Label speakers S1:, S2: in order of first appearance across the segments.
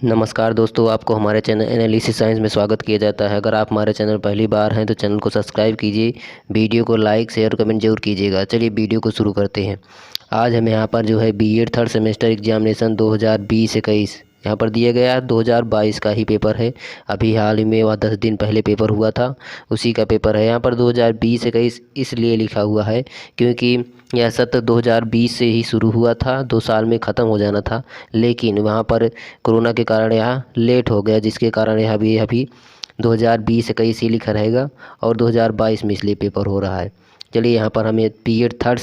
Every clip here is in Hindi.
S1: नमस्कार दोस्तों, आपको हमारे चैनल एनालिसिस साइंस में स्वागत किया जाता है। अगर आप हमारे चैनल पहली बार हैं तो चैनल को सब्सक्राइब कीजिए, वीडियो को लाइक शेयर कमेंट जरूर कीजिएगा। चलिए वीडियो को शुरू करते हैं। आज हम यहाँ पर जो है बीएड थर्ड सेमेस्टर एग्जामिनेशन 2020-21 यहाँ पर दिया गया है। 2022 का ही पेपर है। अभी हाल ही में वह 10 दिन पहले पेपर हुआ था, उसी का पेपर है। यहाँ पर 2020-21 इसलिए लिखा हुआ है क्योंकि यह सत्र 2020 से ही शुरू हुआ था, 2 साल में ख़त्म हो जाना था, लेकिन वहाँ पर कोरोना के कारण यहाँ लेट हो गया, जिसके कारण यह अभी 2020-21 ही लिखा रहेगा और 2022 में इसलिए पेपर हो रहा है। चलिए यहाँ पर हमें बीएड थर्ड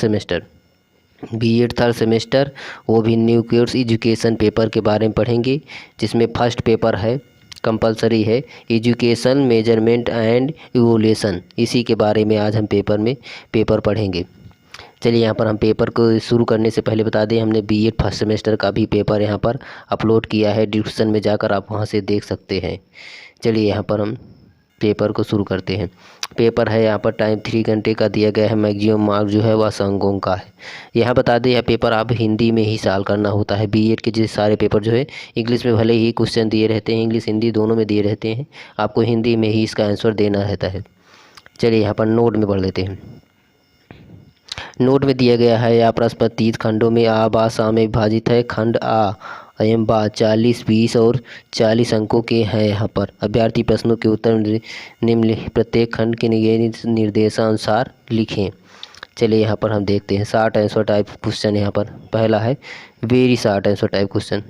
S1: सेमेस्टर वो भी न्यू कोर्स एजुकेशन पेपर के बारे में पढ़ेंगे, जिसमें फर्स्ट पेपर है, कंपलसरी है, एजुकेशन मेजरमेंट एंड इवोल्यूशन। इसी के बारे में आज हम पेपर पढ़ेंगे। चलिए यहाँ पर हम पेपर को शुरू करने से पहले बता दें, हमने बीएड फर्स्ट सेमेस्टर का भी पेपर यहाँ पर अपलोड किया है, डिस्क्रिप्शन में जाकर आप वहाँ से देख सकते हैं। चलिए यहाँ पर हम पेपर को शुरू करते हैं। पेपर है यहाँ पर टाइम 3 घंटे का दिया गया है। मैक्सिमम मार्क जो है वह 100 अंकों का है। यहाँ बता दें, यह पेपर आप हिंदी में ही सॉल्व करना होता है। बीएड के जैसे सारे पेपर जो है इंग्लिश में भले ही क्वेश्चन दिए रहते हैं, इंग्लिश हिंदी दोनों में दिए रहते हैं, आपको हिंदी में ही इसका आंसर देना रहता है। चलिए यहाँ पर नोट में पढ़ लेते हैं। नोट में दिया गया है, यह प्रश्न 30 खंडों में आ बा सा में विभाजित है। खंड आ एवं बा 40, 20 और 40 अंकों के हैं। यहाँ पर अभ्यर्थी प्रश्नों के उत्तर निम्नलिखित प्रत्येक खंड के निर्देशानुसार लिखें। चलिए यहाँ पर हम देखते हैं। शॉर्ट आंसर टाइप क्वेश्चन यहाँ पर पहला है very short answer type question.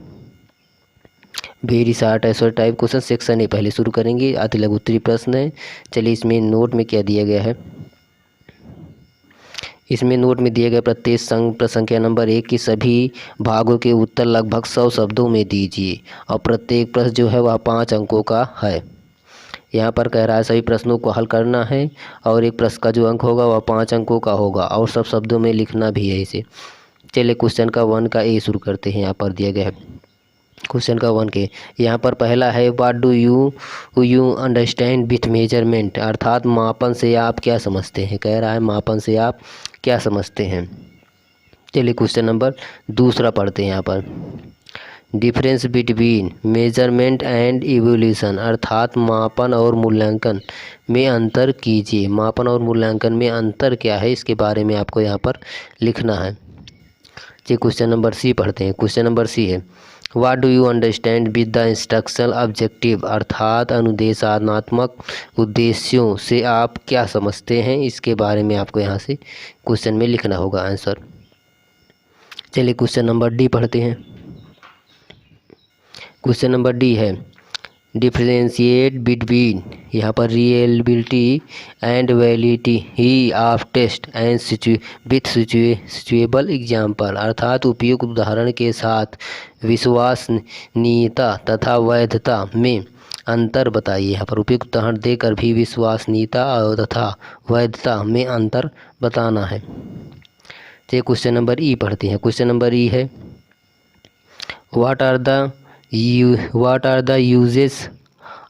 S1: Very short answer type question section A पहले शुरू करेंगे। अति लघु उत्तरीय प्रश्न है। चलिए इसमें नोट में क्या दिया गया है। इसमें नोट में दिए गए प्रत्येक संख्या नंबर 1 के सभी भागों के उत्तर लगभग 100 शब्दों में दीजिए और प्रत्येक प्रश्न जो है वह 5 अंकों का है। यहाँ पर कह रहा है सभी प्रश्नों को हल करना है और एक प्रश्न का जो अंक होगा वह 5 अंकों का होगा और सब शब्दों में लिखना भी है इसे। चलिए क्वेश्चन का 1 का ए शुरू करते हैं। यहाँ पर दिया गया है क्वेश्चन का 1 के। यहाँ पर पहला है what do you understand with measurement, अर्थात मापन से आप क्या समझते हैं। कह रहा है मापन से आप क्या समझते हैं। चलिए क्वेश्चन नंबर 2 पढ़ते हैं। यहाँ पर difference between measurement and evolution, अर्थात मापन और मूल्यांकन में अंतर कीजिए। मापन और मूल्यांकन में अंतर क्या है, इसके बारे में आपको यहाँ पर लिखना है। चलिए क्वेश्चन नंबर सी पढ़ते हैं। क्वेश्चन नंबर सी है what do you understand with the instructional objective, अर्थात अनुदेशात्मक उद्देश्यों से आप क्या समझते हैं। इसके बारे में आपको यहाँ से क्वेश्चन में लिखना होगा आंसर। चलिए क्वेश्चन नंबर डी पढ़ते हैं। क्वेश्चन नंबर डी है डिफरेंशिएट बिटवीन, यहाँ पर रियलिबिलिटी एंड वैलिडिटी ही of test and with suitable example, अर्थात उपयुक्त उदाहरण के साथ विश्वसनीयता तथा वैधता में अंतर बताइए। यहाँ पर उपयुक्त उदाहरण देकर भी विश्वसनीयता तथा वैधता में अंतर बताना है। चलिए क्वेश्चन नंबर ई पढ़ते हैं। क्वेश्चन नंबर ई है what are the uses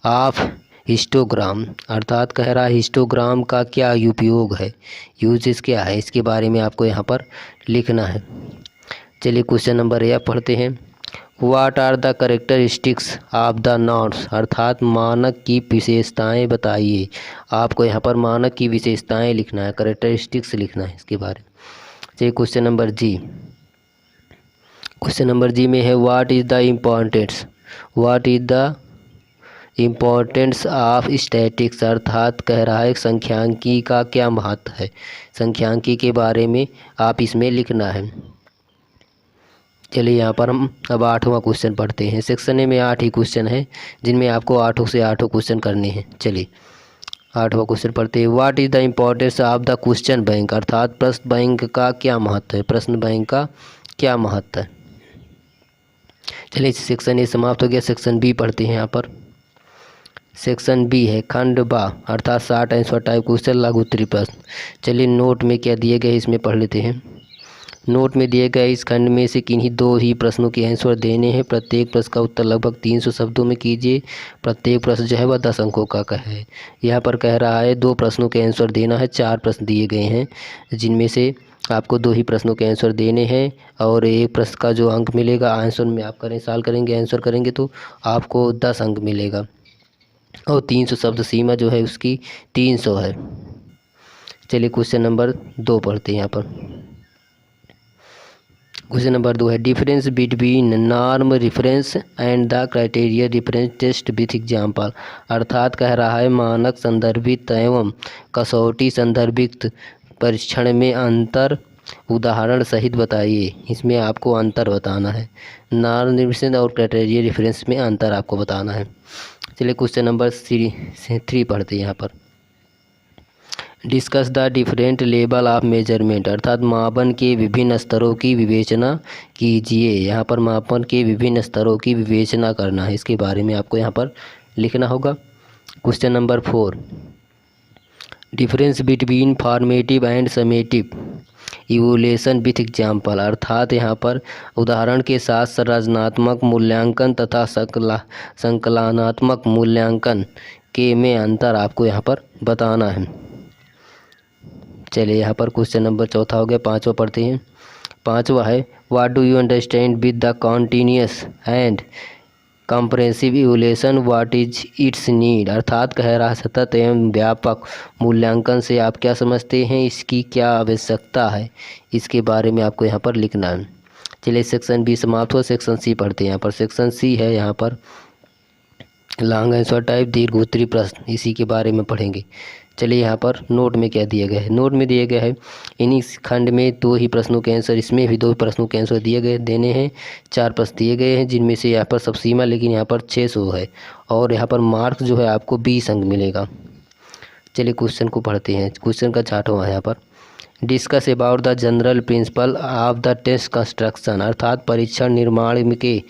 S1: of histogram, अर्थात कह रहा है हिस्टोग्राम का क्या उपयोग है, यूजेस क्या है, इसके बारे में आपको यहाँ पर लिखना है। चलिए क्वेश्चन नंबर ए पढ़ते हैं। What are the characteristics of the notes, अर्थात मानक की विशेषताएं बताइए। आपको यहाँ पर मानक की विशेषताएं लिखना है, कैरेक्टरिस्टिक्स लिखना है इसके बारे में। चलिए क्वेश्चन नंबर जी। क्वेश्चन नंबर जी में है what is the importance of statics, अर्थात कह रहा है संख्यांकी का क्या महत्व है। संख्यांकी के बारे में आप इसमें लिखना है। चलिए यहाँ पर हम अब 8वां क्वेश्चन पढ़ते हैं। सेक्शन ए में 8 ही क्वेश्चन है, जिनमें आपको 8 से 8 क्वेश्चन करने हैं। चलिए 8वां क्वेश्चन पढ़ते हैं। What is the importance of the question bank, अर्थात प्रश्न बैंक का क्या महत्व है। प्रश्न बैंक का क्या महत्व है। चलिए सेक्शन ए समाप्त हो गया। सेक्शन बी पढ़ते हैं। यहाँ पर सेक्शन बी है खंड बा, अर्थात शॉर्ट आंसर टाइप क्वेश्चन लघु उत्तरीय प्रश्न। चलिए नोट में क्या दिए गए इसमें पढ़ लेते हैं। नोट में दिए गए इस खंड में से किन्हीं 2 ही प्रश्नों के आंसर देने हैं। प्रत्येक प्रश्न का उत्तर लगभग 300 शब्दों में कीजिए। प्रत्येक प्रश्न जो है वह 10 अंकों का है। यहाँ पर कह रहा है 2 प्रश्नों के आंसर देना है। 4 प्रश्न दिए गए हैं, जिनमें से आपको 2 ही प्रश्नों के आंसर देने हैं और एक प्रश्न का जो अंक मिलेगा आंसर में आप सॉल्व करेंगे, आंसर करेंगे तो आपको 10 अंक मिलेगा और 300 शब्द सीमा जो है उसकी 300 है। चलिए क्वेश्चन नंबर 2 पढ़ते हैं यहाँ पर। क्वेश्चन नंबर 2 है difference between norm reference and the criteria reference test with example. अर्थात कह रहा है मानक संदर्भित एवं कसौटी संदर्भित परीक्षण में अंतर उदाहरण सहित बताइए। इसमें आपको अंतर बताना है, नॉर्म रिफरेंस और क्राइटेरिया रिफरेंस में अंतर आपको बताना है। चलिए क्वेश्चन नंबर 3 पढ़ते हैं यहाँ पर। Discuss the different level of measurement. अर्थात मापन के विभिन्न स्तरों की विवेचना कीजिए। यहाँ पर मापन के विभिन्न स्तरों की विवेचना करना है, इसके बारे में आपको यहाँ पर लिखना होगा। Question number 4 difference between formative and summative evolution with example. अर्थात यहाँ पर उदाहरण के साथ संरचनात्मक मूल्यांकन तथा संकलनात्मक मूल्यांकन के में अंतर आपको यहाँ पर बताना है। चलिए यहाँ पर क्वेश्चन नंबर 4 हो गया। 5वां पढ़ते हैं। 5वां है what do you understand with the continuous and comprehensive evolution, what is it's need. अर्थात कह रहा सतत एवं व्यापक मूल्यांकन से आप क्या समझते हैं, इसकी क्या आवश्यकता है, इसके बारे में आपको यहाँ पर लिखना है। चलिए सेक्शन बी समाप्त हो। सेक्शन सी पढ़ते हैं। यहाँ पर सेक्शन सी है यहाँ पर लॉन्ग आंसर टाइप दीर्घ उत्तरी प्रश्न, इसी के बारे में पढ़ेंगे। चलिए यहाँ पर नोट में क्या दिया गया है। नोट में दिया गया है इन्हीं खंड में 2 ही प्रश्नों के आंसर, इसमें भी 2 प्रश्नों के आंसर देने हैं। 4 प्रश्न दिए गए हैं जिनमें से यहाँ पर सब सीमा लेकिन यहाँ पर 600 है और यहाँ पर मार्क्स जो है आपको 20 अंक मिलेगा। चलिए क्वेश्चन को पढ़ते हैं। क्वेश्चन का 6वां है यहाँ पर discuss about the general principle of the test construction. अर्थात परीक्षण निर्माण के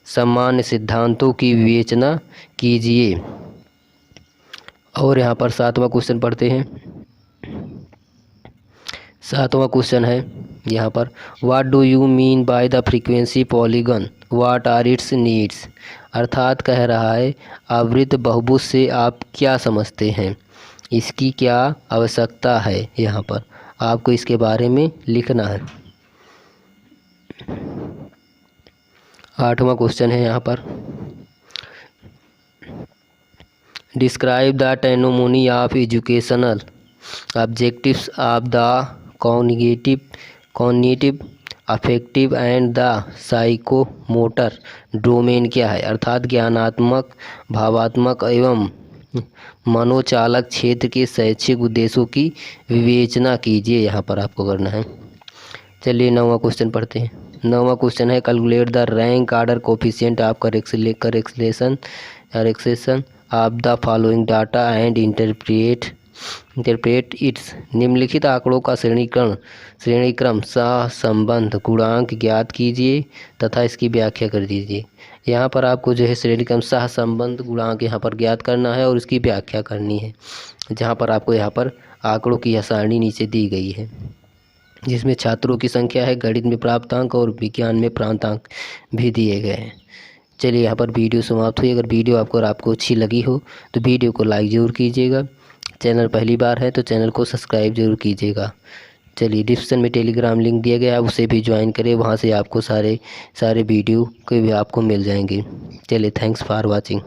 S1: सामान्य सिद्धांतों की विवेचना कीजिए। और यहाँ पर 7वां क्वेश्चन पढ़ते हैं। 7वां क्वेश्चन है यहाँ पर what do you mean by the frequency polygon, what are its needs. अर्थात कह रहा है आवृत्त बहुभुज से आप क्या समझते हैं, इसकी क्या आवश्यकता है। यहाँ पर आपको इसके बारे में लिखना है। 8वां क्वेश्चन है यहाँ पर describe the taxonomy of educational objectives of the cognitive affective and the psychomotor domain क्या है। अर्थात ज्ञानात्मक, भावात्मक एवं मनोचालक क्षेत्र के शैक्षिक उद्देश्यों की विवेचना कीजिए, यहाँ पर आपको करना है। चलिए 9वां क्वेश्चन पढ़ते हैं। 9वां क्वेश्चन है calculate the rank order coefficient of correction of the following data and interpret it's. निम्नलिखित आंकड़ों का श्रेणीक्रम सहसंबंध गुणांक ज्ञात कीजिए तथा इसकी व्याख्या कर दीजिए। यहाँ पर आपको जो है श्रेणीक्रम सहसंबंध गुणांक यहाँ पर ज्ञात करना है और इसकी व्याख्या करनी है। जहाँ पर आपको यहाँ पर आंकड़ों की सारणी नीचे दी गई है जिसमें छात्रों की संख्या है, गणित में प्राप्तांक और विज्ञान में प्रांतांक भी दिए गए हैं। चलिए यहाँ पर वीडियो समाप्त हुई। अगर वीडियो आपको अच्छी लगी हो तो वीडियो को लाइक ज़रूर कीजिएगा। चैनल पहली बार है तो चैनल को सब्सक्राइब जरूर कीजिएगा। चलिए डिस्क्रिप्शन में टेलीग्राम लिंक दिया गया है, उसे भी ज्वाइन करें, वहाँ से आपको सारे वीडियो के भी आपको मिल जाएंगे। चलिए थैंक्स फॉर वाचिंग।